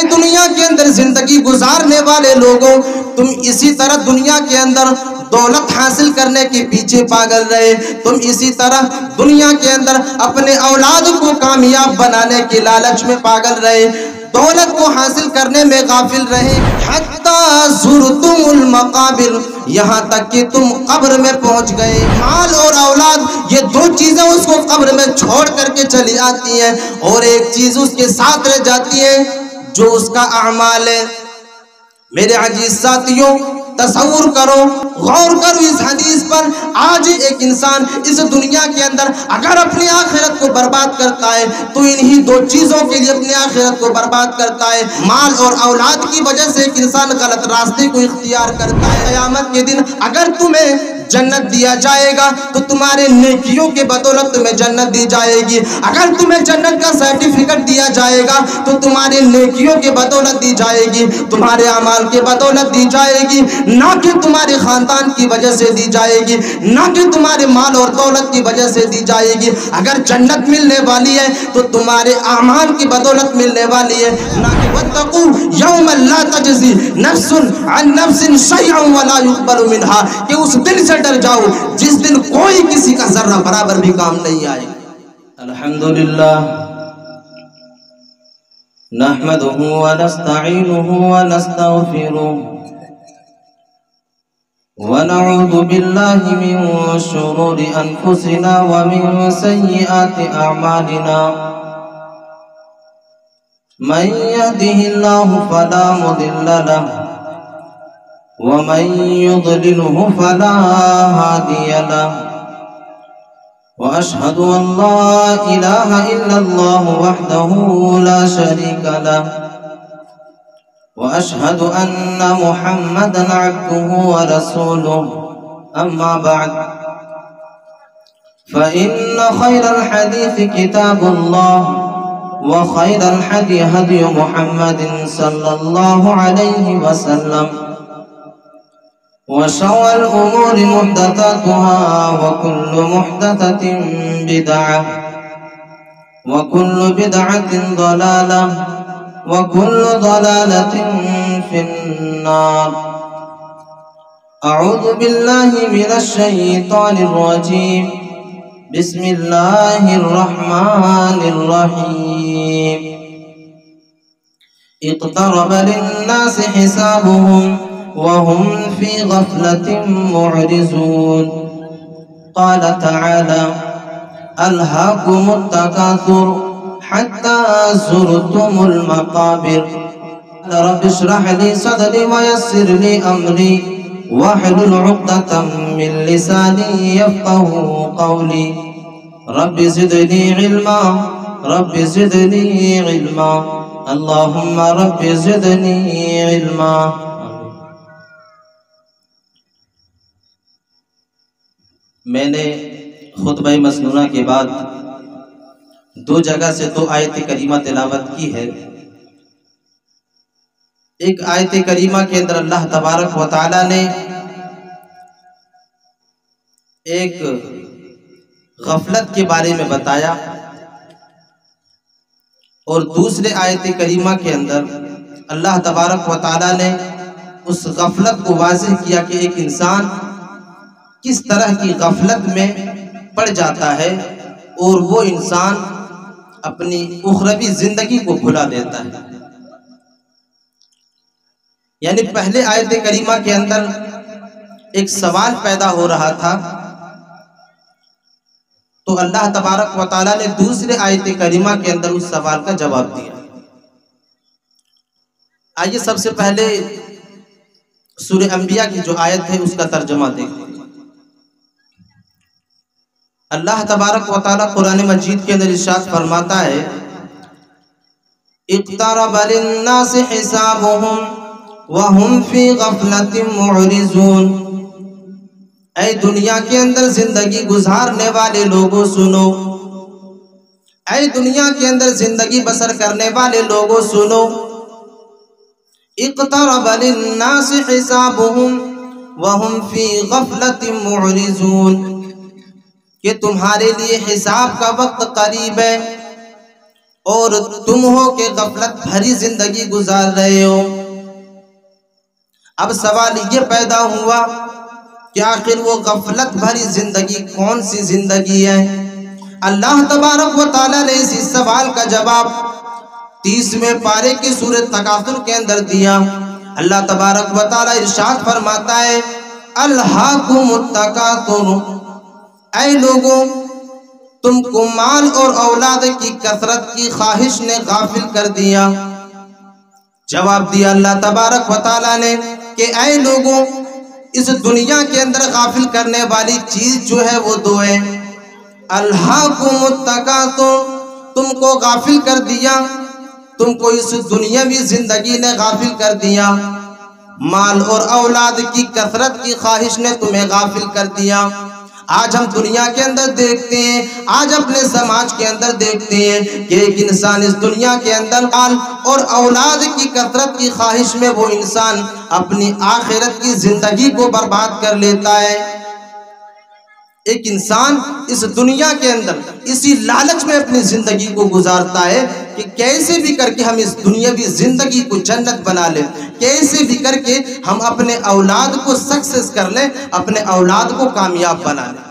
اے دنیا کے اندر زندگی گزارنے والے لوگوں، تم اسی طرح دنیا کے اندر دولت حاصل کرنے کے پیچھے پاگل رہے، تم اسی طرح دنیا کے اندر اپنے اولاد کو کامیاب بنانے کے لالچ میں پاگل رہے، دولت کو حاصل کرنے میں غافل رہے، حتیٰ زرتم المقابر، یہاں تک کہ تم قبر میں پہنچ گئے۔ مال اور اولاد یہ دو چیزیں اس کو قبر میں چھوڑ کر کے چلی آتی ہیں، اور ایک چیز اس کے ساتھ رہ جاتی ہے جو اس کا اعمال ہے۔ میرے عزیز ساتھیوں، تصور کرو، غور کرو اس حدیث پر۔ آج ایک انسان اس دنیا کے اندر اگر اپنی آخرت کو برباد کرتا ہے تو انہی دو چیزوں کے لیے اپنی آخرت کو برباد کرتا ہے۔ مال اور اولاد کی وجہ سے ایک انسان غلط راستے کو اختیار کرتا ہے۔ قیامت کے دن اگر تمہیں جنت دیا جائے گا تو تمہارے نیکیوں کے بدولت تمہیں جنت دی جائے گی، اگر تمہیں جنت کا سرٹیفکیٹ دیا جائے گا تو تمہارے نیکیوں کے بدولت دی جائے گی، تمہارے اعمال کے بدولت دی جائے گی، نہ کہ تمہارے خاندان کی وجہ سے دی جائے گی، نہ کہ تمہارے مال اور دولت کی وجہ سے دی جائے گی۔ اگر جنت ملنے والی ہے تو تمہارے اعمال کی بدولت ملنے والی ہے، نہ کہ واتقوا یوما لا تجزی نفس عن نفس شیئا ولا یقبل منها، کہ اس دن سے ڈر جاؤ جس دن کوئی کسی کا ذرہ برابر بھی کام نہیں آئے۔ الحمدللہ نحمده ونستعینه ونستغفره ونعوذ بالله من شرور أنفسنا ومن سيئات أعمالنا، من يهده الله فلا مضل له ومن يضلله فلا هادي له، وأشهد أن لا إله إلا الله وحده لا شريك له، وأشهد أن محمدًا عبده ورسوله، أما بعد فإن خير الحديث كتاب الله، وخير الهدي هدي محمد صلى الله عليه وسلم، وشر الأمور محدثاتها، وكل محدثة بدعة، وكل بدعة ضلالة، وكل ضلالة في النار۔ أعوذ بالله من الشيطان الرجيم، بسم الله الرحمن الرحيم۔ اقترب للناس حسابهم وهم في غفلة معرضون، قال تعالى: ألهاكم التكاثر حتى زرتم المقابر، رب اشرح لي صدري ويسر لي أمري واحلل عقدة من لساني يفقهوا قولي، رب زدني علما، رب زدني علما، اللهم رب زدني علما۔ میں نے خطبہ مسنونہ کے بعد دو جگہ سے تو آیت کریمہ تلاوت کی ہے۔ ایک آیت کریمہ کے اندر اللہ تبارک و تعالی نے ایک غفلت کے بارے میں بتایا، اور دوسرے آیت کریمہ کے اندر اللہ تبارک و تعالی نے اس غفلت کو واضح کیا کہ ایک انسان کس طرح کی غفلت میں پڑ جاتا ہے اور وہ انسان اپنی اخروی زندگی کو بھلا دیتا ہے۔ یعنی پہلے آیت کریمہ کے اندر ایک سوال پیدا ہو رہا تھا، تو اللہ تبارک و تعالیٰ نے دوسرے آیت کریمہ کے اندر اس سوال کا جواب دیا۔ آئیے سب سے پہلے سورہ انبیاء کی جو آیت ہے اس کا ترجمہ دیکھیں۔ اللہ تبارک و تعالیٰ قرآن مجید کے اندر ارشاد فرماتا ہے: اقترب للناس حسابهم وهم في غفلة معرضون، اے دنیا کے اندر زندگی گزارنے والے لوگوں سنو، اے دنیا کے اندر زندگی بسر کرنے والے لوگوں سنو، اقترب للناس حسابهم وهم في غفلة معرضون، کہ تمہارے لیے حساب کا وقت قریب ہے اور تم ہو کہ غفلت بھری زندگی گزار رہے ہو۔ اب سوال یہ پیدا ہوا کہ آخر وہ غفلت بھری زندگی کون سی زندگی ہے؟ اللہ تبارک و تعالیٰ نے اسی سوال کا جواب 30ویں پارے کی سورۃ تکاثر کے اندر دیا۔ اللہ تبارک و تعالیٰ ارشاد فرماتا ہے الہاکم التکاثر، اے لوگوں تم کو مال اور اولاد کی کثرت کی خواہش نے غافل کر دیا۔ جواب دیا اللہ تبارک و تعالیٰ نے کہ اے لوگوں اس دنیا کے اندر غافل کرنے والی چیز جو ہے وہ دو ہے۔ الہاکم التکاثر، تم کو غافل کر دیا، تم کو اس دنیاوی زندگی نے غافل کر دیا، مال اور اولاد کی کثرت کی خواہش نے تمہیں غافل کر دیا۔ آج ہم دنیا کے اندر دیکھتے ہیں، آج اپنے سماج کے اندر دیکھتے ہیں کہ ایک انسان اس دنیا کے اندر مال اور اولاد کی کثرت کی خواہش میں وہ انسان اپنی آخرت کی زندگی کو برباد کر لیتا ہے۔ ایک انسان اس دنیا کے اندر اسی لالچ میں اپنی زندگی کو گزارتا ہے کہ کیسے بھی کر کے ہم اس دنیاوی زندگی کو جنت بنا لیں، کیسے بھی کر کے ہم اپنے اولاد کو سکسیس کر لیں، اپنے اولاد کو کامیاب بنا لیں۔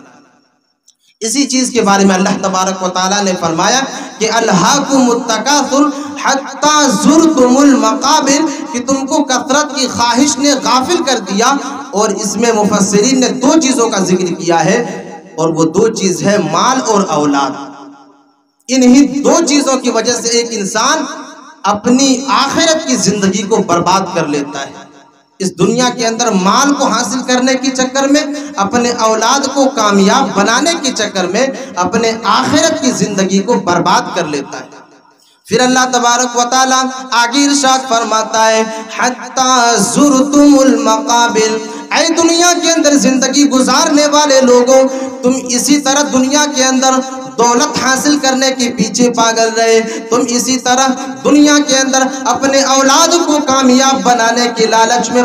اسی چیز کے بارے میں اللہ تبارک و تعالیٰ نے فرمایا کہ الہاکم التکاثر حتی زرتم المقابر، کہ تم کو کثرت کی خواہش نے غافل کر دیا۔ اور اس میں مفسرین نے دو چیزوں کا ذکر کیا ہے، اور وہ دو چیز ہے مال اور اولاد۔ انہی دو چیزوں کی وجہ سے ایک انسان اپنی آخرت کی زندگی کو برباد کر لیتا ہے۔ اس دنیا کے اندر مال کو حاصل کرنے کے چکر میں، اپنے اولاد کو کامیاب بنانے کے چکر میں اپنے آخرت کی زندگی کو برباد کر لیتا ہے۔ پھر اللہ تبارک و تعالیٰ آگے ارشاد فرماتا ہے حتی زرتم المقابر، اے دنیا کے اندر زندگی گزارنے والے لوگوں، تم اسی طرح دنیا کے اندر دولت حاصل کرنے کے پیچھے پاگل رہے، تم اسی طرح دنیا کے اندر اپنے اولاد کو کامیاب بنانے کے لالچ میں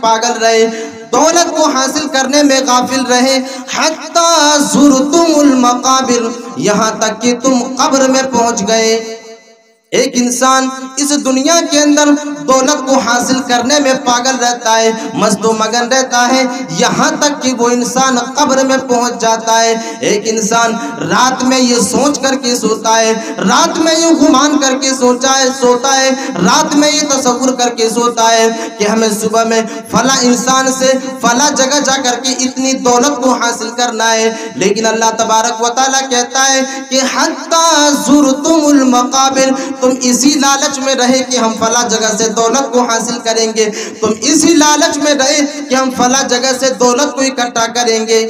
پاگل رہے، دولت کو حاصل کرنے میں غافل رہے۔ حتی زرتم المقابر، یہاں تک کہ تم قبر میں پہنچ گئے۔ ایک انسان اس دنیا کے اندر دولت کو حاصل کرنے میں پاگل رہتا ہے، مست و مگن رہتا ہے، یہاں تک کہ وہ انسان قبر میں پہنچ جاتا ہے۔ ایک انسان رات میں یہ سوچ کر کے سوتا ہے، رات میں یہ گمان کر کے سوتا ہے، رات میں یہ تصور کر کے سوتا ہے کہ ہمیں صبح میں فلاں انسان سے فلاں جگہ جا کر کے اتنی دولت کو حاصل کرنا ہے، لیکن اللہ تبارک و تعالیٰ کہتا ہے کہ حتی زرتم المقابر، تم اسی لالچ میں رہے کہ ہم فلاں جگہ سے دولت کو حاصل کریں گے، تم اسی لالچ میں رہے کہ ہم فلاں جگہ سے دولت کو اکٹھا کریں گے۔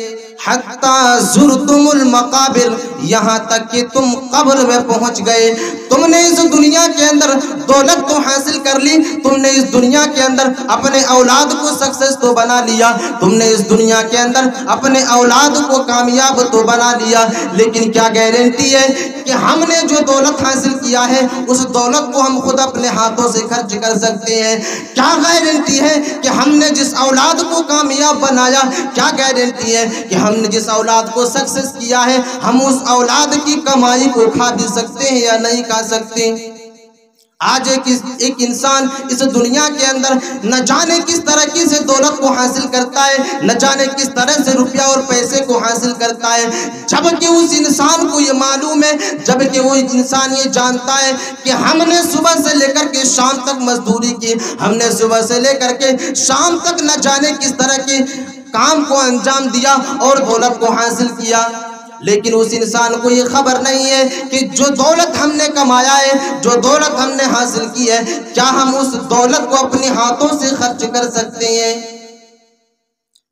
حتی زرتم المقابر، یہاں تک کہ تم قبر میں پہنچ گئے۔ تم نے اس دنیا کے اندر دولت تو حاصل کر لی، تم نے اس دنیا کے اندر اپنے اولاد کو سکسیس تو بنا لیا، تم نے اس دنیا کے اندر اپنے اولاد کو کامیاب تو بنا لیا، لیکن کیا گارنٹی ہے کہ ہم نے جو دولت حاصل کیا ہے اس دولت کو ہم خود اپنے ہاتھوں سے خرچ کر سکتے ہیں؟ کیا گارنٹی ہے کہ ہم نے جس اولاد کو کامیاب بنایا، کیا گارنٹی ہے کہ ہم نے جس اولاد کو سکسیس کیا ہے ہم اس اولاد کی کمائی کو کھا بھی سکتے ہیں یا نہیں کھا سکتے؟ آج ایک انسان اس دنیا کے اندر نہ جانے کس طرح سے دولت کو حاصل کرتا ہے، نہ جانے کس طرح سے روپیہ اور پیسے کو حاصل کرتا ہے، جبکہ اس انسان کو یہ معلوم ہے، جبکہ وہ انسان یہ جانتا ہے کہ ہم نے صبح سے لے کر کے شام تک مزدوری کی، ہم نے صبح سے لے کر کے شام تک نہ جانے کس طرح کے کام کو انجام دیا اور دولت کو حاصل کیا، لیکن اس انسان کو یہ خبر نہیں ہے کہ جو دولت ہم نے کمایا ہے، جو دولت ہم نے حاصل کی ہے، کیا ہم اس دولت کو اپنے ہاتھوں سے خرچ کر سکتے ہیں؟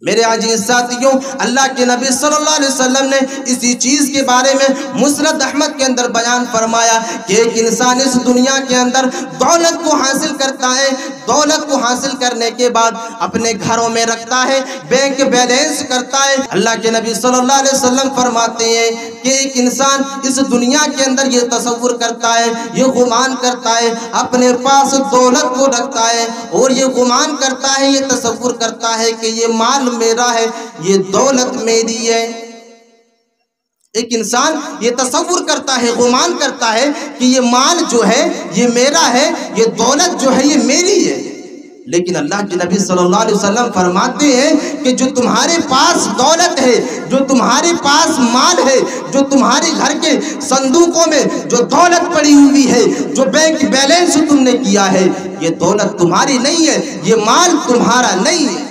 میرے عزیز ساتھیوں، اللہ کے نبی صلی اللہ علیہ وسلم نے اسی چیز کے بارے میں مسند احمد کے اندر بیان فرمایا کہ ایک انسان اس دنیا کے اندر دولت کو حاصل کرتا ہے، دولت کو حاصل کرنے کے بعد اپنے گھروں میں رکھتا ہے، بینک بیلنس کرتا ہے۔ اللہ کے نبی صلی اللہ علیہ وسلم فرماتے ہیں کہ ایک انسان اس دنیا کے اندر یہ تصور کرتا ہے، یہ گمان کرتا ہے، اپنے پاس دولت کو رکھتا ہے اور یہ گمان کرتا ہے، یہ تصور کرتا ہے کہ یہ مال میرا ہے، یہ دولت میری ہے، ایک انسان یہ تصور کرتا ہے، گمان کرتا ہے کہ یہ مال جو ہے یہ میرا ہے، یہ دولت جو ہے یہ میری ہے، لیکن اللہ کے نبی صلی اللہ علیہ وسلم فرماتے ہیں کہ جو تمہارے پاس دولت ہے، جو تمہارے پاس مال ہے، جو تمہارے گھر کے صندوقوں میں جو دولت پڑی ہوئی ہے، جو بینک بیلنس تم نے کیا ہے، یہ دولت تمہاری نہیں ہے، یہ مال تمہارا نہیں ہے۔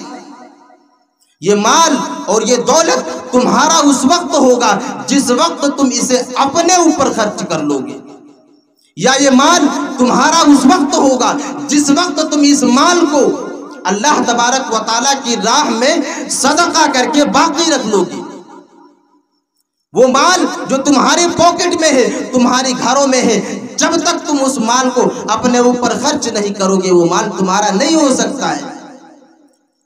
یہ مال اور یہ دولت تمہارا اس وقت ہوگا جس وقت تم اسے اپنے اوپر خرچ کر لو گے، یا یہ مال تمہارا اس وقت ہوگا جس وقت تم اس مال کو اللہ تبارک و تعالیٰ کی راہ میں صدقہ کر کے باقی رکھ لو گے۔ وہ مال جو تمہارے پاکٹ میں ہے، تمہارے گھروں میں ہے، جب تک تم اس مال کو اپنے اوپر خرچ نہیں کرو گے وہ مال تمہارا نہیں ہو سکتا ہے۔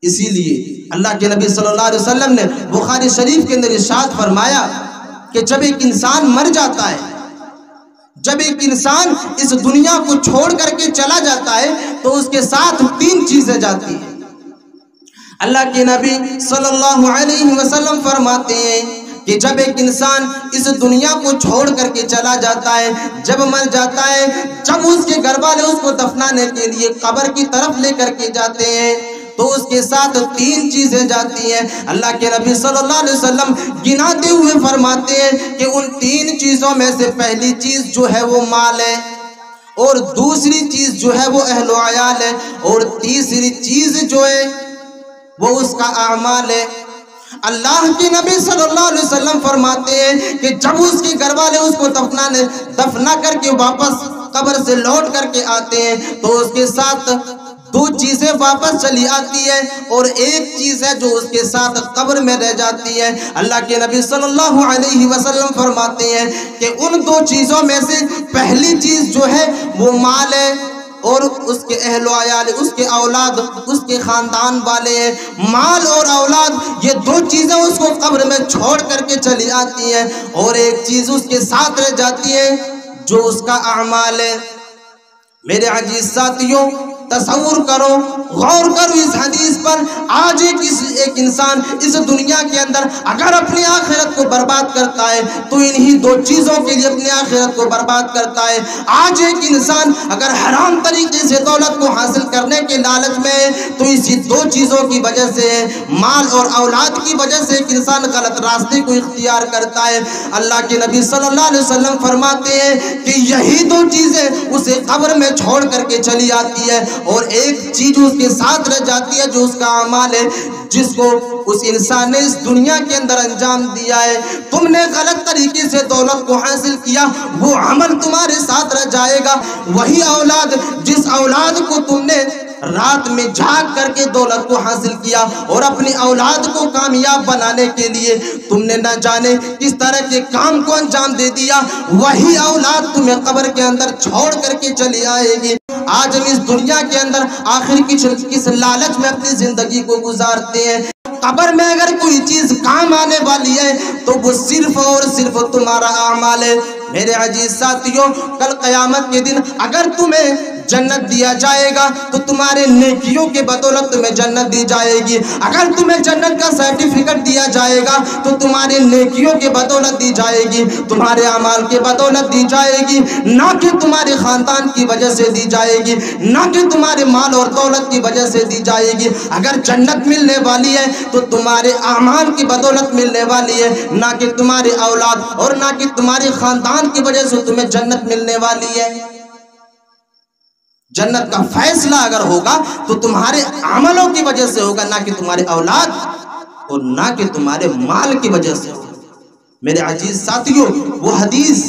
اسی لیے اللہ کے نبی صلی اللہ علیہ وسلم نے بخاری شریف کے اندر ارشاد فرمایا کہ جب ایک انسان مر جاتا ہے، جب ایک انسان اس دنیا کو چھوڑ کر کے چلا جاتا ہے تو اس کے ساتھ تین چیزیں جاتی ہیں۔ اللہ کے نبی صلی اللہ علیہ وسلم فرماتے ہیں کہ جب ایک انسان اس دنیا کو چھوڑ کر کے چلا جاتا ہے، جب مر جاتا ہے، جب اس کے گھر والے اس کو دفنانے کے لیے قبر کی طرف لے کر کے جاتے ہیں تو اس کے ساتھ تین چیزیں جاتی ہیں۔ اللہ کے نبی صلی اللہ علیہ وسلم گناتے ہوئے فرماتے ہیں کہ ان تین چیزوں میں سے پہلی چیز جو ہے وہ مال ہے، اور دوسری چیز جو ہے وہ اہل و عیال ہے، اور تیسری چیز جو ہے وہ اس کا اعمال ہے۔ اللہ کے نبی صلی اللہ علیہ وسلم فرماتے ہیں کہ جب اس کے گھر والے اس کو دفنا کر کے واپس قبر سے لوٹ کر کے آتے ہیں تو اس کے ساتھ دو چیزیں واپس چلی آتی ہے اور ایک چیز ہے جو اس کے ساتھ قبر میں رہ جاتی ہے۔ اللہ کے نبی صلی اللہ علیہ وسلم فرماتے ہیں کہ ان دو چیزوں میں سے پہلی چیز جو ہے وہ مال ہے، اور اس کے اہل و عیال، اس کے اولاد، اس کے خاندان والے ہیں۔ مال اور اولاد یہ دو چیزیں اس کو قبر میں چھوڑ کر کے چلی آتی ہیں، اور ایک چیز اس کے ساتھ رہ جاتی ہے جو اس کا اعمال ہے۔ میرے عزیز ساتھیوں، تصور کرو، غور کرو اس حدیث پر۔ آج ایک انسان اس دنیا کے اندر اگر اپنی آخرت کو برباد کرتا ہے تو انہی دو چیزوں کے لیے اپنی آخرت کو برباد کرتا ہے۔ آج ایک انسان اگر حرام طریقے سے دولت کو حاصل کرنے کے لالچ میں ہے تو اسی دو چیزوں کی وجہ سے ہے، مال اور اولاد کی وجہ سے ایک انسان غلط راستے کو اختیار کرتا ہے۔ اللہ کے نبی صلی اللہ علیہ وسلم فرماتے ہیں کہ یہی دو چیزیں اسے قبر میں چھوڑ کر کے چلی آتی ہے، اور ایک چیز اس کے ساتھ رہ جاتی ہے جو اس کا اعمال ہے، جس کو اس انسان نے اس دنیا کے اندر انجام دیا ہے۔ تم نے غلط طریقے سے دولت کو حاصل کیا، وہ عمل تمہارے ساتھ رہ جائے گا۔ وہی اولاد، جس اولاد کو تم نے رات میں جھاگ کر کے دولت کو حاصل کیا اور اپنی اولاد کو کامیاب بنانے کے لیے تم نے نہ جانے کس طرح کے کام کو انجام دے دیا، وہی اولاد تمہیں قبر کے اندر چھوڑ کر کے چلی آئے گی۔ آج ہم اس دنیا کے اندر آخر کس لالچ میں اپنی زندگی کو گزارتے ہیں۔ قبر میں اگر کوئی چیز کام آنے والی ہے تو وہ صرف اور صرف تمہارا اعمال ہے۔ میرے عزیز ساتھیوں، کل قیامت کے دن اگر تمہیں جنت دیا جائے گا تو تمہارے نیکیوں کے بدولت تمہیں جنت دی جائے گی۔ اگر تمہیں جنت کا سرٹیفکیٹ دیا جائے گا تو تمہارے نیکیوں کے بدولت دی جائے گی، تمہارے اعمال کے بدولت دی جائے گی، نہ کہ تمہارے خاندان کی وجہ سے دی جائے گی، نہ کہ تمہارے مال اور دولت کی وجہ سے دی جائے گی۔ اگر جنت ملنے والی ہے تو تمہارے اعمال کی بدولت ملنے والی ہے، نہ کہ تمہارے اولاد اور نہ کہ تمہارے خاندان کی وجہ سے تمہیں جنت ملنے والی ہے۔ جنت کا فیصلہ اگر ہوگا تو تمہارے عملوں کی وجہ سے ہوگا، نہ کہ تمہارے اولاد اور نہ کہ تمہارے مال کی وجہ سے ہوگا۔ میرے عزیز ساتھیوں، وہ حدیث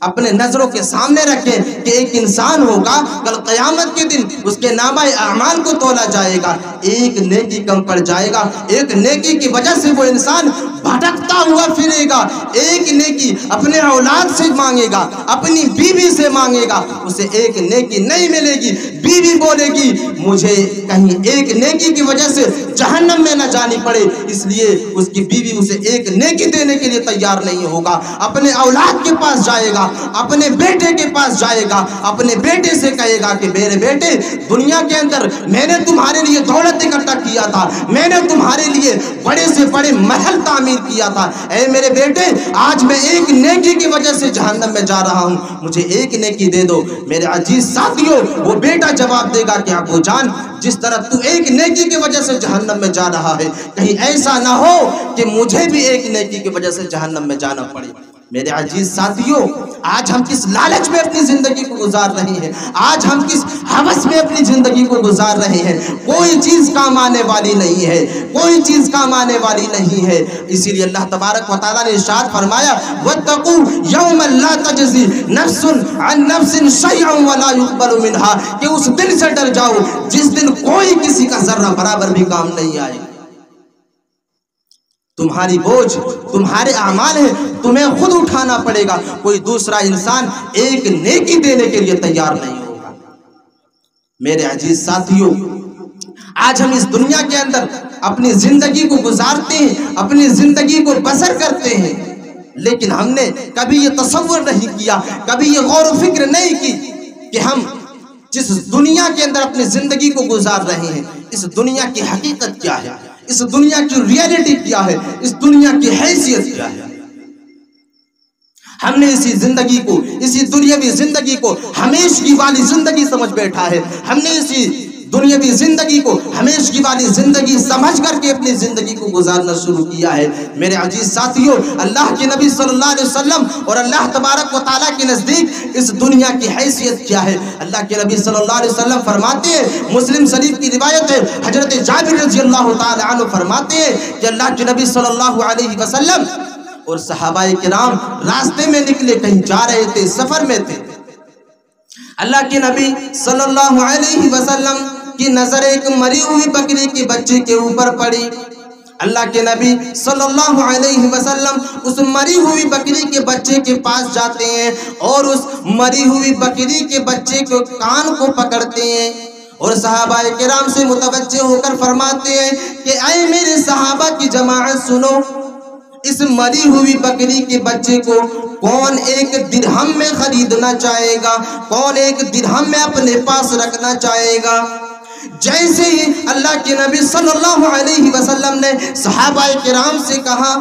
اپنے نظروں کے سامنے رکھیں کہ ایک انسان ہوگا کل قیامت کے دن اس کے نامہ اعمال کو تولا جائے گا، ایک نیکی کم پڑ جائے گا، ایک نیکی کی وجہ سے وہ انسان بھٹکتا ہوا پھرے گا، ایک نیکی اپنے اولاد سے مانگے گا، اپنی بیوی سے مانگے گا، اسے ایک نیکی نہیں ملے گی۔ بیوی بولے گی مجھے کہیں ایک نیکی کی وجہ سے جہنم میں نہ جانی پڑے، اس لیے اس کی بیوی اسے ایک نیکی دینے کے لیے تیار نہیں ہوگا۔ اپنے اولاد کے پاس جائے گا، اپنے بیٹے کے پاس جائے گا، اپنے بیٹے سے کہے گا کہ میرے بیٹے، دنیا کے اندر میں نے تمہارے لیے دولت اکٹھا کیا تھا، میں نے تمہارے لیے بڑے سے بڑے محل تعمیر کیا تھا، اے میرے بیٹے آج میں ایک نیکی کی وجہ سے جہنم میں جا رہا ہوں، مجھے ایک نیکی دے دو۔ میرے عزیز ساتھیوں وہ بیٹا جواب دے گا کہ ابو جان جس طرح تو ایک نیکی کی وجہ سے جہنم میں جا رہا ہے کہیں ایسا نہ ہو کہ مجھے بھی ایک نیکی کی وجہ سے جہنم میں جانا پڑے۔ میرے عزیز ساتھیوں آج ہم کس لالچ میں اپنی زندگی کو گزار رہے ہیں، آج ہم کس ہوس میں اپنی زندگی کو گزار رہے ہیں، کوئی چیز کام آنے والی نہیں ہے، کوئی چیز کام آنے والی نہیں ہے۔ اسی لیے اللہ تبارک و تعالیٰ نے ارشاد فرمایا وَاتَّقُوا يَوْمًا لَا تَجْزِي نَفْسٌ عَن نَفْسٍ شَيْئًا وَلَا يُقْبَلُ مِنْهَا، کہ اس دن سے ڈر جاؤ جس دن کوئی کسی کا ذرہ برابر بھی کام نہیں آئے۔ تمہاری بوجھ تمہارے اعمال ہیں، تمہیں خود اٹھانا پڑے گا، کوئی دوسرا انسان ایک نیکی دینے کے لیے تیار نہیں ہوگا۔ میرے عزیز ساتھیوں آج ہم اس دنیا کے اندر اپنی زندگی کو گزارتے ہیں، اپنی زندگی کو بسر کرتے ہیں، لیکن ہم نے کبھی یہ تصور نہیں کیا، کبھی یہ غور و فکر نہیں کی کہ ہم جس دنیا کے اندر اپنی زندگی کو گزار رہے ہیں اس دنیا کی حقیقت کیا ہے، اس دنیا کی ریئلٹی کیا ہے، اس دنیا کی حیثیت کیا ہے۔ ہم نے اسی زندگی کو، اسی دنیاوی زندگی کو ہمیشگی والی زندگی سمجھ بیٹھا ہے، ہم نے اسی دنیاوی زندگی کو ہمیشگی والی زندگی سمجھ کر کے اپنی زندگی کو گزارنا شروع کیا ہے۔ میرے عزیز ساتھیوں اللہ کے نبی صلی اللہ علیہ وسلم اور اللہ تبارک و تعالیٰ کے نزدیک اس دنیا کی حیثیت کیا ہے؟ اللہ کے نبی صلی اللہ علیہ وسلم فرماتے ہیں، مسلم شریف کی روایت ہے، حضرت جابر رضی اللہ تعالی عنہ فرماتے ہیں کہ اللہ کے نبی صلی اللہ علیہ وسلم اور صحابہ کرام راستے میں نکلے، کہیں جا رہے تھے، سفر میں تھے۔ اللہ کے نبی صلی اللہ علیہ وسلم کی نظر ایک مری ہوئی بکری کے بچے کے اوپر پڑی۔ اللہ کے نبی صلی اللہ علیہ وسلم اس مری ہوئی بکری کے بچے کے پاس جاتے ہیں اور اس مری ہوئی بکری کے بچے کو کان کو پکڑتے ہیں اور صحابہ کرام سے متوجہ ہو کر فرماتے ہیں کہ اے میرے صحابہ کی جماعت سنو، اس مری ہوئی بکری کے بچے کو کون ایک درہم میں خریدنا چاہے گا، کون ایک درہم میں اپنے پاس رکھنا چاہے گا؟ جیسے ہی اللہ کے نبی صلی اللہ علیہ وسلم نے صحابہ کرام سے کہا،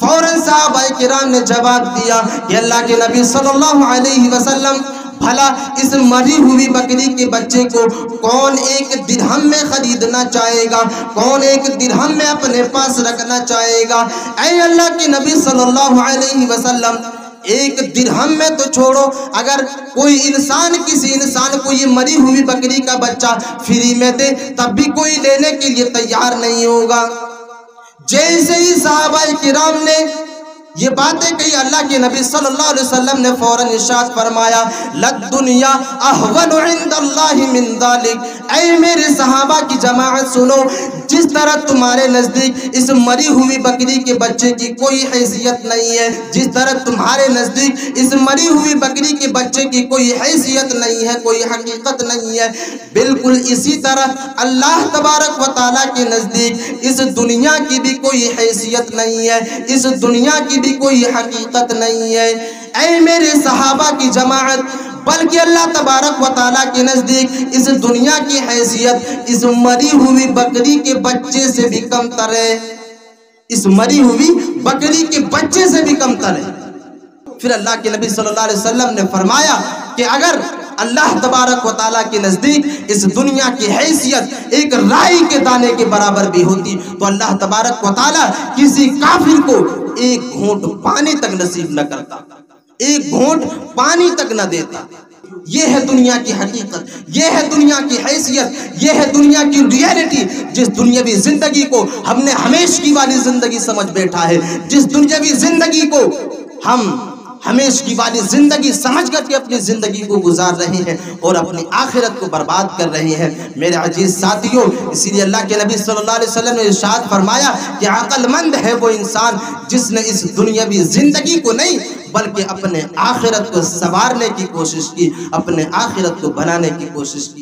فوراً صحابہ کرام نے جواب دیا کہ اللہ کے نبی صلی اللہ علیہ وسلم بھلا اس مری ہوئی بکری کے بچے کو کون ایک درہم میں خریدنا چاہے گا، کون ایک درہم میں اپنے پاس رکھنا چاہے گا؟ اے اللہ کے نبی صلی اللہ علیہ وسلم ایک درہم میں تو چھوڑو، اگر کوئی انسان کسی انسان کو یہ مری ہوئی بکری کا بچہ فری میں دے تب بھی کوئی لینے کے لیے تیار نہیں ہوگا۔ جیسے ہی صحابہ کرام نے یہ باتیں کہی اللہ کے نبی صلی اللہ علیہ وسلم نے فوراً ارشاد فرمایا لَلدُّنْيَا أَهْوَنُ عِنْدَ اللَّهِ مِنْ ذَلِكَ، اے میرے صحابہ کی جماعت سنو، جس طرح تمہارے نزدیک اس مری ہوئی بکری کے بچے کی کوئی حیثیت نہیں ہے، جس طرح تمہارے نزدیک اس مری ہوئی بکری کے بچے کی کوئی حیثیت نہیں ہے، کوئی حقیقت نہیں ہے، بالکل اسی طرح اللہ تبارک و تعالیٰ کے نزدیک اس دنیا کی بھی کوئی حیثیت نہیں ہے، اس دنیا کی بھی کوئی حقیقت نہیں ہے۔ اے میرے صحابہ کی جماعت، بلکہ اللہ تبارک و تعالیٰ کے نزدیک اس دنیا کی حیثیت اس مری ہوئی بکری کے بچے سے بھی کم تر ہے، اس مری ہوئی بکری کے بچے سے بھی کم تر ہے۔ پھر اللہ کے نبی صلی اللہ علیہ وسلم نے فرمایا کہ اگر اللہ تبارک و تعالیٰ کے نزدیک اس دنیا کی حیثیت ایک رائی کے دانے کے برابر بھی ہوتی تو اللہ تبارک و تعالیٰ کسی کافر کو ایک گھونٹ پانی تک نصیب نہ کرتا، ایک گھونٹ پانی تک نہ دیتا۔ یہ ہے دنیا کی حقیقت، یہ ہے دنیا کی حیثیت، یہ ہے دنیا کی ریئلٹی، جس دنیاوی زندگی کو ہم نے ہمیشگی والی زندگی سمجھ بیٹھا ہے، جس دنیاوی زندگی کو ہم ہمیشگی والی زندگی سمجھ کر کے اپنی زندگی کو گزار رہے ہیں اور اپنی آخرت کو برباد کر رہے ہیں۔ میرے عزیز ساتھیوں، اسی لیے اللہ کے نبی صلی اللہ علیہ وسلم نے ارشاد فرمایا کہ عقل مند ہے وہ انسان جس نے اس دنیاوی زندگی کو نہیں بلکہ اپنے آخرت کو سنوارنے کی کوشش کی، اپنے آخرت کو بنانے کی کوشش کی۔